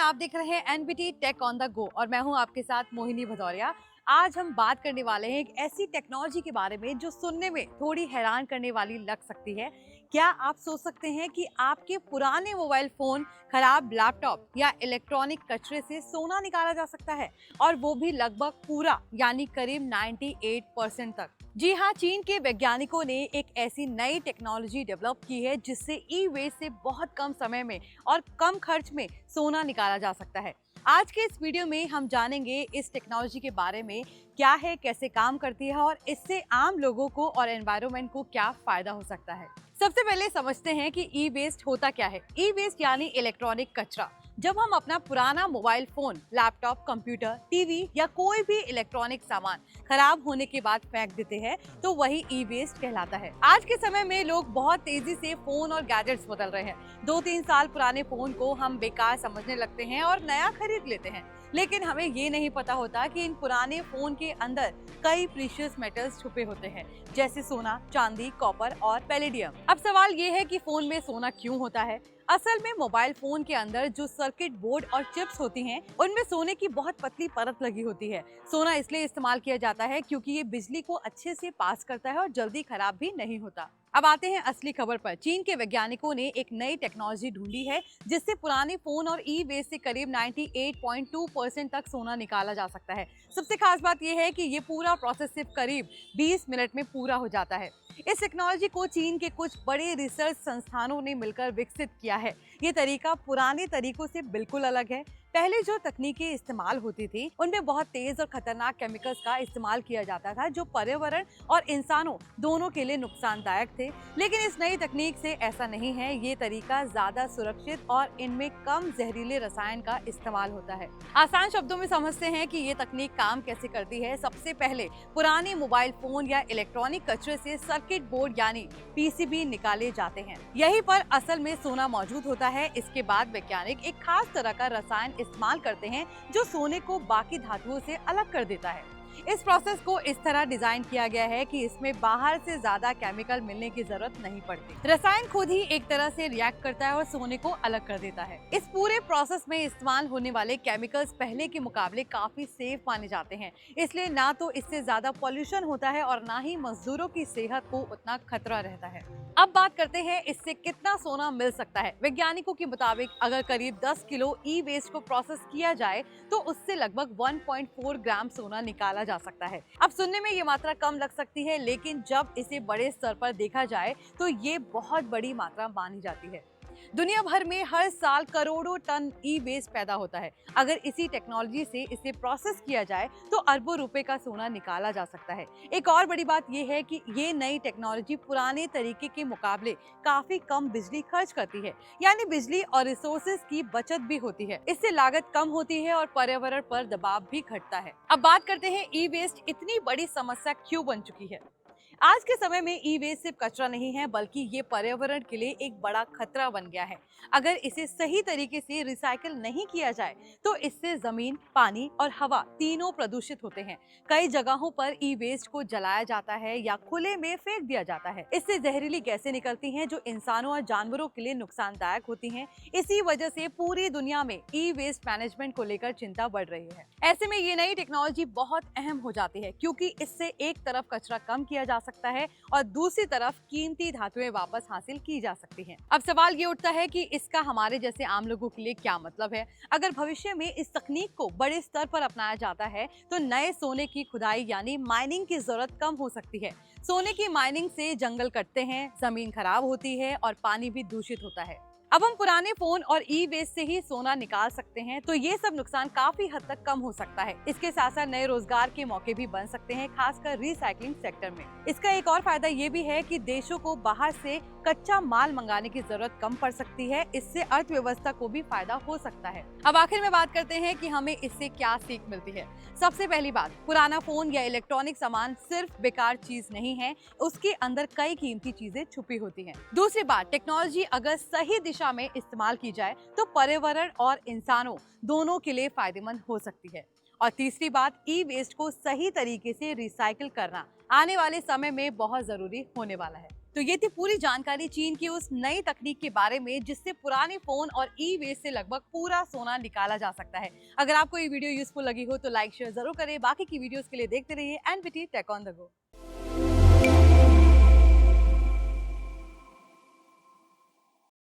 आप देख रहे हैं NBT tech on the go और मैं हूं आपके साथ मोहिनी भदौरिया। आज हम बात करने वाले हैं एक ऐसी टेक्नोलॉजी के बारे में जो सुनने में थोड़ी हैरान करने वाली लग सकती है। क्या आप सोच सकते हैं कि आपके पुराने मोबाइल फोन, खराब लैपटॉप या इलेक्ट्रॉनिक कचरे से सोना निकाला जा सकता है, और वो भी लगभग पूरा, यानी करीब 98% तक। जी हाँ, चीन के वैज्ञानिकों ने एक ऐसी नई टेक्नोलॉजी डेवलप की है जिससे ई वेस्ट से बहुत कम समय में और कम खर्च में सोना निकाला जा सकता है। आज के इस वीडियो में हम जानेंगे इस टेक्नोलॉजी के बारे में, क्या है, कैसे काम करती है और इससे आम लोगों को और एनवायरनमेंट को क्या फायदा हो सकता है। सबसे पहले समझते हैं कि ई वेस्ट होता क्या है। ई वेस्ट यानी इलेक्ट्रॉनिक कचरा। जब हम अपना पुराना mobile phone, laptop, computer, TV या कोई भी इलेक्ट्रॉनिक सामान खराब होने के बाद फेंक देते हैं तो वही ई वेस्ट कहलाता है। आज के समय में लोग बहुत तेजी से फोन और गैजेट्स बदल रहे हैं। 2-3 साल पुराने फोन को हम बेकार समझने लगते हैं और नया खरीद लेते हैं, लेकिन हमें ये नहीं पता होता कि इन पुराने फोन के अंदर कई प्रीशियस मेटल्स छुपे होते हैं, जैसे सोना, चांदी, कॉपर और पैलेडियम। अब सवाल ये है कि फोन में सोना क्यों होता है। असल में मोबाइल फोन के अंदर जो सर्किट बोर्ड और चिप्स होती हैं, उनमें सोने की बहुत पतली परत लगी होती है। सोना इसलिए इस्तेमाल किया जाता है क्योंकि ये बिजली को अच्छे से पास करता है और जल्दी खराब भी नहीं होता। अब आते हैं असली खबर पर। चीन के वैज्ञानिकों ने एक नई टेक्नोलॉजी ढूंढी है जिससे पुराने फोन और ई वेस्ट से करीब 98.2% तक सोना निकाला जा सकता है। सबसे खास बात यह है कि ये पूरा प्रोसेस सिर्फ करीब 20 मिनट में पूरा हो जाता है। इस टेक्नोलॉजी को चीन के कुछ बड़े रिसर्च संस्थानों ने मिलकर विकसित किया है। ये तरीका पुराने तरीकों से बिल्कुल अलग है। पहले जो तकनीकें इस्तेमाल होती थी उनमें बहुत तेज और खतरनाक केमिकल्स का इस्तेमाल किया जाता था जो पर्यावरण और इंसानों दोनों के लिए नुकसानदायक थे। लेकिन इस नई तकनीक से ऐसा नहीं है। ये तरीका ज्यादा सुरक्षित और इनमें कम जहरीले रसायन का इस्तेमाल होता है। आसान शब्दों में समझते हैं कि ये तकनीक काम कैसे करती है। सबसे पहले पुराने मोबाइल फोन या इलेक्ट्रॉनिक कचरे से सर्किट बोर्ड यानी पीसीबी निकाले जाते हैं। यहीं पर असल में सोना मौजूद होता है। इसके बाद वैज्ञानिक एक खास तरह का रसायन इस्तेमाल करते हैं जो सोने को बाकी धातुओं से अलग कर देता है। इस प्रोसेस को इस तरह डिजाइन किया गया है कि इसमें बाहर से ज्यादा केमिकल मिलने की जरूरत नहीं पड़ती। रसायन खुद ही एक तरह से रिएक्ट करता है और सोने को अलग कर देता है। इस पूरे प्रोसेस में इस्तेमाल होने वाले केमिकल्स पहले के मुकाबले काफी सेफ माने जाते हैं, इसलिए ना तो इससे ज्यादा पॉल्यूशन होता है और ना ही मजदूरों की सेहत को उतना खतरा रहता है। अब बात करते हैं इससे कितना सोना मिल सकता है। वैज्ञानिकों के मुताबिक अगर करीब 10 किलो ई वेस्ट को प्रोसेस किया जाए तो उससे लगभग 1.4 ग्राम सोना निकाला जा सकता है। अब सुनने में ये मात्रा कम लग सकती है, लेकिन जब इसे बड़े स्तर पर देखा जाए तो ये बहुत बड़ी मात्रा मानी जाती है। दुनिया भर में हर साल करोड़ों टन ई वेस्ट पैदा होता है। अगर इसी टेक्नोलॉजी से इसे प्रोसेस किया जाए तो अरबों रुपए का सोना निकाला जा सकता है। एक और बड़ी बात यह है कि ये नई टेक्नोलॉजी पुराने तरीके के मुकाबले काफी कम बिजली खर्च करती है, यानी बिजली और रिसोर्सेज की बचत भी होती है। इससे लागत कम होती है और पर्यावरण पर दबाव भी घटता है। अब बात करते हैं ई वेस्ट इतनी बड़ी समस्या क्यों बन चुकी है। आज के समय में ई वेस्ट सिर्फ कचरा नहीं है, बल्कि ये पर्यावरण के लिए एक बड़ा खतरा बन गया है। अगर इसे सही तरीके से रिसाइकिल नहीं किया जाए तो इससे जमीन, पानी और हवा तीनों प्रदूषित होते हैं। कई जगहों पर ई वेस्ट को जलाया जाता है या खुले में फेंक दिया जाता है। इससे जहरीली गैसें निकलती हैं जो इंसानों और जानवरों के लिए नुकसानदायक होती हैं। इसी वजह से पूरी दुनिया में ई वेस्ट मैनेजमेंट को लेकर चिंता बढ़ रही है। ऐसे में ये नई टेक्नोलॉजी बहुत अहम हो जाती है, क्योंकि इससे एक तरफ कचरा कम किया जा सकता है और दूसरी तरफ कीमती धातुएं वापस हासिल की जा सकती हैं। अब सवाल ये उठता है कि इसका हमारे जैसे आम लोगों के लिए क्या मतलब है। अगर भविष्य में इस तकनीक को बड़े स्तर पर अपनाया जाता है तो नए सोने की खुदाई यानी माइनिंग की जरूरत कम हो सकती है। सोने की माइनिंग से जंगल कटते हैं, जमीन खराब होती है और पानी भी दूषित होता है। अब हम पुराने फोन और ई वेस्ट से ही सोना निकाल सकते हैं, तो ये सब नुकसान काफी हद तक कम हो सकता है। इसके साथ साथ नए रोजगार के मौके भी बन सकते हैं, खासकर रिसाइकलिंग सेक्टर में। इसका एक और फायदा ये भी है कि देशों को बाहर से कच्चा माल मंगाने की जरूरत कम पड़ सकती है। इससे अर्थव्यवस्था को भी फायदा हो सकता है। अब आखिर में बात करते हैं कि हमें इससे क्या सीख मिलती है। सबसे पहली बात, पुराना फोन या इलेक्ट्रॉनिक सामान सिर्फ बेकार चीज नहीं है, उसके अंदर कई कीमती चीजें छुपी होती हैं। दूसरी बात, टेक्नोलॉजी अगर सही दिशा में इस्तेमाल की जाए तो पर्यावरण और इंसानों दोनों के लिए फायदेमंद हो सकती है। और तीसरी बात, ई वेस्ट को सही तरीके से रिसाइकिल करना आने वाले समय में बहुत जरूरी होने वाला है। तो ये थी पूरी जानकारी चीन की उस नई तकनीक के बारे में जिससे पुराने फोन और ई वेस्ट से लगभग पूरा सोना निकाला जा सकता है। अगर आपको ये वीडियो यूजफुल लगी हो तो लाइक शेयर जरूर करें। बाकी की वीडियोस के लिए देखते रहिए NBT tech on the go.